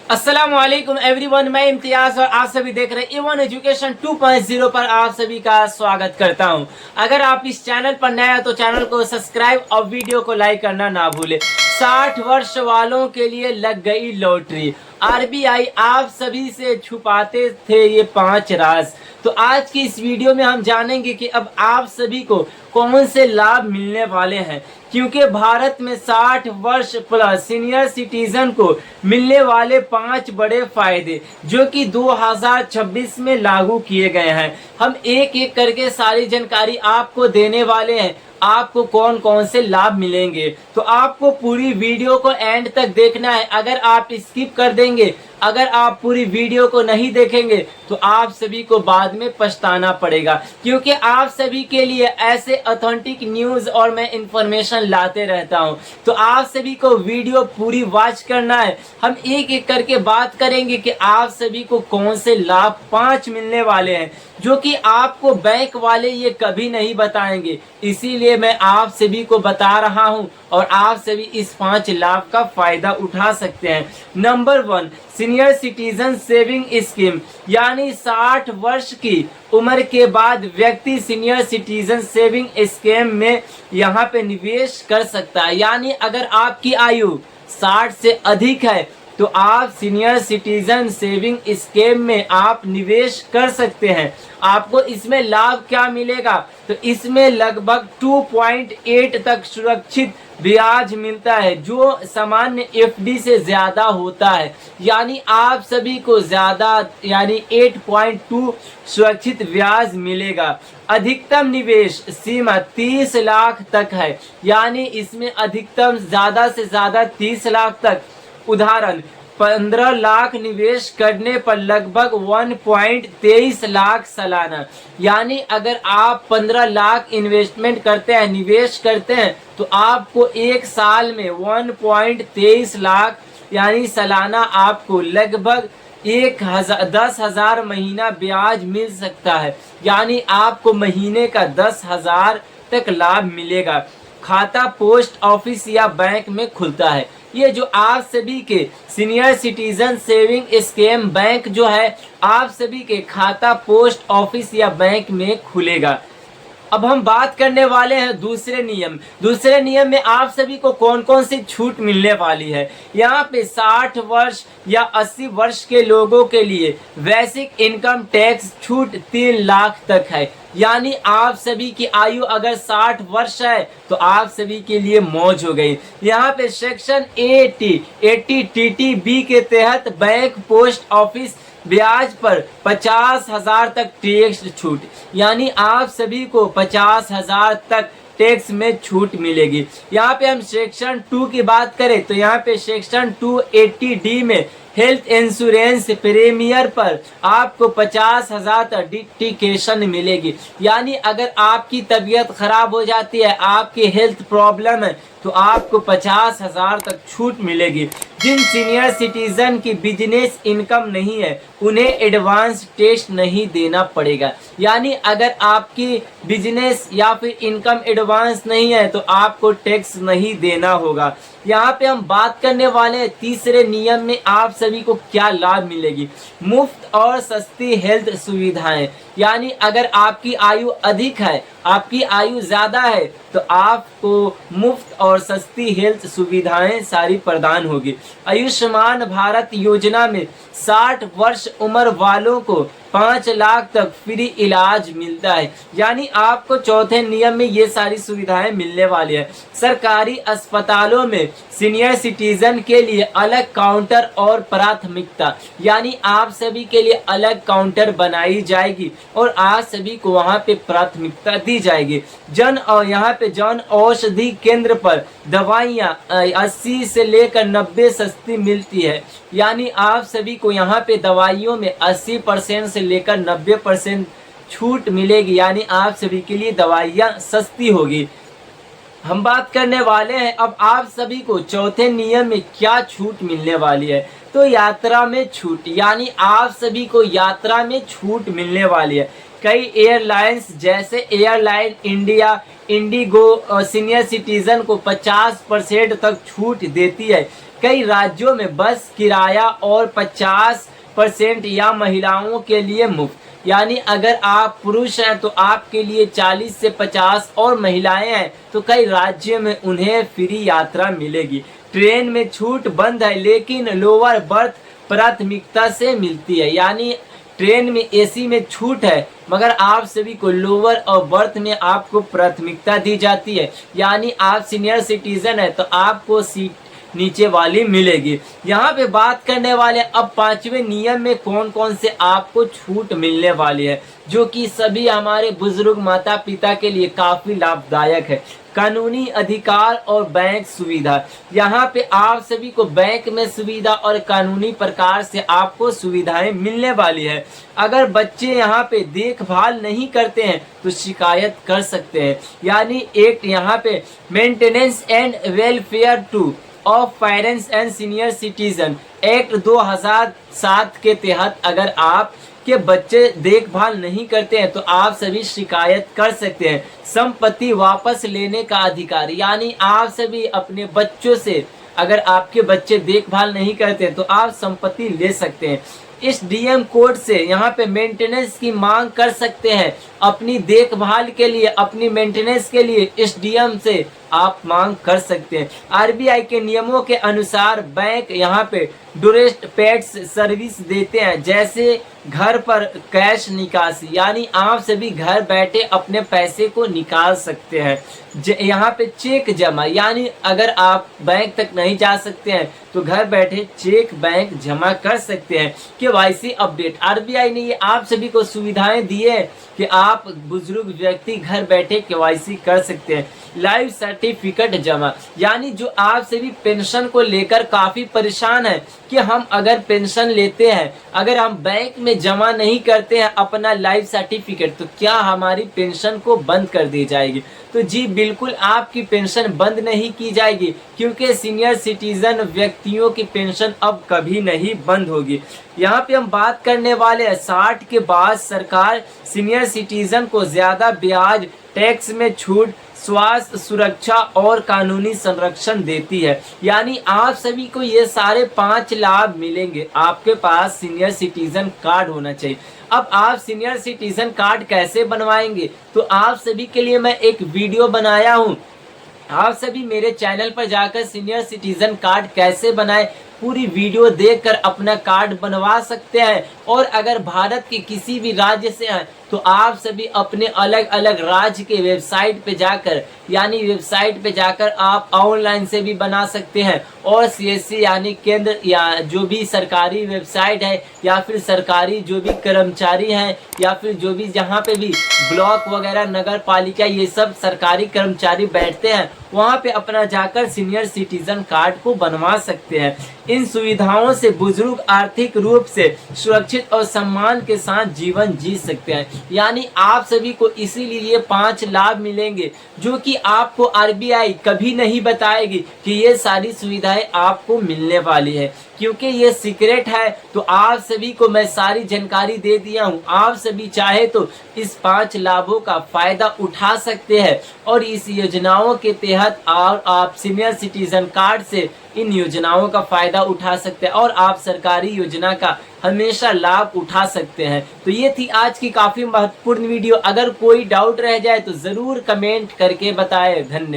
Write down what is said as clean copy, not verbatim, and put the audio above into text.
अस्सलाम वालेकुम एवरीवन, मैं इम्तियाज और आप सभी देख रहे हैं A1 एजुकेशन 2.0 पर आप सभी का स्वागत करता हूं। अगर आप इस चैनल पर नए हैं तो चैनल को सब्सक्राइब और वीडियो को लाइक करना ना भूलें। 60 वर्ष वालों के लिए लग गई लॉटरी। आरबीआई आप सभी से छुपाते थे ये 5 राज। तो आज की इस वीडियो में हम जानेंगे कि अब आप सभी को कौन से लाभ मिलने वाले हैं, क्योंकि भारत में 60 वर्ष प्लस सीनियर सिटीजन को मिलने वाले 5 बड़े फायदे जो कि 2026 में लागू किए गए हैं। हम एक एक करके सारी जानकारी आपको देने वाले हैं। आपको कौन कौन से लाभ मिलेंगे, तो आपको पूरी वीडियो को एंड तक देखना है। अगर आप स्किप कर देंगे, अगर आप पूरी वीडियो को नहीं देखेंगे तो आप सभी को बाद में पछताना पड़ेगा, क्योंकि आप सभी के लिए ऐसे ऑथेंटिक न्यूज और मैं इंफॉर्मेशन लाते रहता हूं। तो आप सभी को वीडियो पूरी वॉच करना है। हम एक एक करके बात करेंगे कि आप सभी को कौन से लाभ 5 मिलने वाले हैं जो कि आपको बैंक वाले ये कभी नहीं बताएंगे। इसीलिए मैं आप सभी को बता रहा हूं और आप सभी इस 5 लाभ का फायदा उठा सकते हैं। Number 1, senior citizen saving scheme, यानी 60 वर्ष की उम्र के बाद व्यक्ति सीनियर सिटीजन सेविंग स्कीम में यहाँ पे निवेश कर सकता है। यानी अगर आपकी आयु 60 से अधिक है तो आप सीनियर सिटीजन सेविंग स्कीम में आप निवेश कर सकते हैं। आपको इसमें लाभ क्या मिलेगा, तो इसमें लगभग 2.8 तक सुरक्षित ब्याज मिलता है, जो सामान्य एफडी से ज्यादा होता है। यानी आप सभी को ज्यादा यानी 8.2 सुरक्षित ब्याज मिलेगा। अधिकतम निवेश सीमा 30 लाख तक है, यानी इसमें अधिकतम ज्यादा से ज्यादा 30 लाख तक। उदाहरण 15 लाख निवेश करने पर लगभग 1.23 लाख सालाना। यानी अगर आप 15 लाख इन्वेस्टमेंट करते हैं, निवेश करते हैं, तो आपको एक साल में 1.23 लाख यानी सालाना आपको लगभग 10,000 महीना ब्याज मिल सकता है। यानी आपको महीने का 10,000 तक लाभ मिलेगा। खाता पोस्ट ऑफिस या बैंक में खुलता है। ये जो आप सभी के senior citizen saving scheme bank जो है, आप सभी के खाता पोस्ट ऑफिस या बैंक में खुलेगा। अब हम बात करने वाले हैं दूसरे नियम में आप सभी को कौन कौन सी छूट मिलने वाली है। यहाँ पे 60 वर्ष या 80 वर्ष के लोगों के लिए बेसिक इनकम टैक्स छूट 3 लाख तक है। यानी आप सभी की आयु अगर 60 वर्ष है तो आप सभी के लिए मौज हो गई। यहाँ पे सेक्शन 80 TTB के तहत बैंक पोस्ट ऑफिस ब्याज पर 50,000 तक टैक्स छूट, यानी आप सभी को 50,000 तक टैक्स में छूट मिलेगी। यहाँ पे हम सेक्शन 2 की बात करें तो यहाँ पे सेक्शन 280D में हेल्थ इंश्योरेंस प्रीमियर पर आपको 50,000 तक डिडक्शन मिलेगी। यानी अगर आपकी तबीयत खराब हो जाती है, आपकी हेल्थ प्रॉब्लम है, तो आपको 50,000 तक छूट मिलेगी। जिन सीनियर सिटीजन की बिजनेस इनकम नहीं है उन्हें एडवांस टैक्स नहीं देना पड़ेगा। यानी अगर आपकी बिजनेस या फिर इनकम एडवांस नहीं है तो आपको टैक्स नहीं देना होगा। यहाँ पे हम बात करने वाले हैं तीसरे नियम में आप सभी को क्या लाभ मिलेगी। मुफ्त और सस्ती हेल्थ सुविधाएं, यानी अगर आपकी आयु अधिक है, आपकी आयु ज्यादा है, तो आपको मुफ्त और सस्ती हेल्थ सुविधाएं सारी प्रदान होगी। आयुष्मान भारत योजना में 60 वर्ष उम्र वालों को 5 लाख तक फ्री इलाज मिलता है। यानी आपको चौथे नियम में ये सारी सुविधाएं मिलने वाली है। सरकारी अस्पतालों में सीनियर सिटीजन के लिए अलग काउंटर और प्राथमिकता, यानी आप सभी के लिए अलग काउंटर बनाई जाएगी और आप सभी को वहां पे प्राथमिकता दी जाएगी। यहाँ पे जन औषधि केंद्र पर दवाइयाँ 80 से लेकर 90 सस्ती मिलती है। यानी आप सभी को यहाँ पे दवाइयों में 80% से लेकर 90% छूट मिलेगी। यानी आप सभी के लिए दवाइयाँ सस्ती होगी। हम बात करने वाले हैं अब आप सभी को चौथे नियम में क्या छूट मिलने वाली है। तो यात्रा में छूट, यानी आप सभी को यात्रा में छूट मिलने वाली है। कई एयरलाइंस जैसे airline India, Indigo senior citizen को 50% तक छूट देती है। कई राज्यों में बस किराया और 50% या महिलाओं के लिए मुफ्त, यानी अगर आप पुरुष हैं तो आपके लिए 40 से 50 और महिलाएं हैं तो कई राज्यों में उन्हें फ्री यात्रा मिलेगी। ट्रेन में छूट बंद है लेकिन लोअर बर्थ प्राथमिकता से मिलती है, यानी ट्रेन में एसी में छूट है मगर आप सभी को लोअर और बर्थ में आपको प्राथमिकता दी जाती है, यानी आप सीनियर सिटीजन है तो आपको सीट नीचे वाली मिलेगी। यहाँ पे बात करने वाले अब 5वें नियम में कौन कौन से आपको छूट मिलने वाली है, जो कि सभी हमारे बुजुर्ग माता पिता के लिए काफी लाभदायक है। कानूनी अधिकार और बैंक सुविधा, यहाँ पे आप सभी को बैंक में सुविधा और कानूनी प्रकार से आपको सुविधाएं मिलने वाली है। अगर बच्चे यहाँ पे देखभाल नहीं करते हैं तो शिकायत कर सकते हैं, यानी एक यहाँ पे maintenance and welfare two of parents and senior citizen act 2007 के तहत अगर आप के बच्चे देखभाल नहीं करते हैं तो आप सभी शिकायत कर सकते हैं। संपत्ति वापस लेने का अधिकार, यानी आप सभी अपने बच्चों से अगर आपके बच्चे देखभाल नहीं करते तो आप संपत्ति ले सकते हैं। इस डीएम कोड से यहाँ पे मेंटेनेंस की मांग कर सकते हैं, अपनी देखभाल के लिए अपनी मेंटेनेंस के लिए इस डीएम से आप मांग कर सकते हैं। आरबीआई के नियमों के अनुसार बैंक यहाँ पे डायरेक्ट पेड्स सर्विस देते हैं, जैसे घर पर कैश निकासी, यानी आप सभी घर बैठे अपने पैसे को निकाल सकते हैं। यहाँ पे चेक जमा, यानी अगर आप बैंक तक नहीं जा सकते हैं तो घर बैठे चेक बैंक जमा कर सकते हैं। केवाईसी अपडेट, आरबीआई ने ये आप सभी को सुविधाएं दी है कि आप बुजुर्ग व्यक्ति घर बैठे केवाईसी कर सकते हैं। लाइफ सर्टिफिकेट जमा, यानी जो आप सभी पेंशन को लेकर काफी परेशान है कि हम अगर पेंशन लेते हैं अगर हम बैंक में जमा नहीं करते हैं अपना लाइफ सर्टिफिकेट तो क्या हमारी पेंशन को बंद कर दी जाएगी। तो जी बिल्कुल आपकी पेंशन बंद नहीं की जाएगी, क्योंकि सीनियर सिटीजन व्यक्तियों की पेंशन अब कभी नहीं बंद होगी। यहाँ पे हम बात करने वाले हैं 60 के बाद सरकार सीनियर सिटीजन को ज्यादा ब्याज, टैक्स में छूट, स्वास्थ्य सुरक्षा और कानूनी संरक्षण देती है, यानी आप सभी को ये सारे 5 लाभ मिलेंगे। आपके पास सीनियर सिटीजन कार्ड होना चाहिए। अब आप सीनियर सिटीजन कार्ड कैसे बनवाएंगे तो आप सभी के लिए मैं एक वीडियो बनाया हूँ। आप सभी मेरे चैनल पर जाकर सीनियर सिटीजन कार्ड कैसे बनाए पूरी वीडियो देखकर अपना कार्ड बनवा सकते हैं। और अगर भारत के किसी भी राज्य से हैं तो आप सभी अपने अलग अलग राज्य के वेबसाइट पे जाकर, यानी वेबसाइट पे जाकर आप ऑनलाइन से भी बना सकते हैं। और सीएससी यानी केंद्र या जो भी सरकारी वेबसाइट है या फिर सरकारी जो भी कर्मचारी हैं या फिर जो भी जहाँ पे भी ब्लॉक वगैरह नगर पालिका ये सब सरकारी कर्मचारी बैठते हैं वहाँ पे अपना जाकर सीनियर सिटीजन कार्ड को बनवा सकते हैं। इन सुविधाओं से बुजुर्ग आर्थिक रूप से सुरक्षित और सम्मान के साथ जीवन जी सकते हैं, यानी आप सभी को इसीलिए 5 लाभ मिलेंगे जो कि आपको आरबीआई कभी नहीं बताएगी कि ये सारी सुविधाएं आपको मिलने वाली है, क्योंकि ये सीक्रेट है। तो आप सभी को मैं सारी जानकारी दे दिया हूँ। आप सभी चाहे तो इस 5 लाभों का फायदा उठा सकते हैं और इस योजनाओं के तहत आप सीनियर सिटीजन कार्ड से इन योजनाओं का फायदा उठा सकते हैं और आप सरकारी योजना का हमेशा लाभ उठा सकते हैं। तो ये थी आज की काफी महत्वपूर्ण वीडियो। अगर कोई डाउट रह जाए तो जरूर कमेंट करके बताएं। धन्यवाद।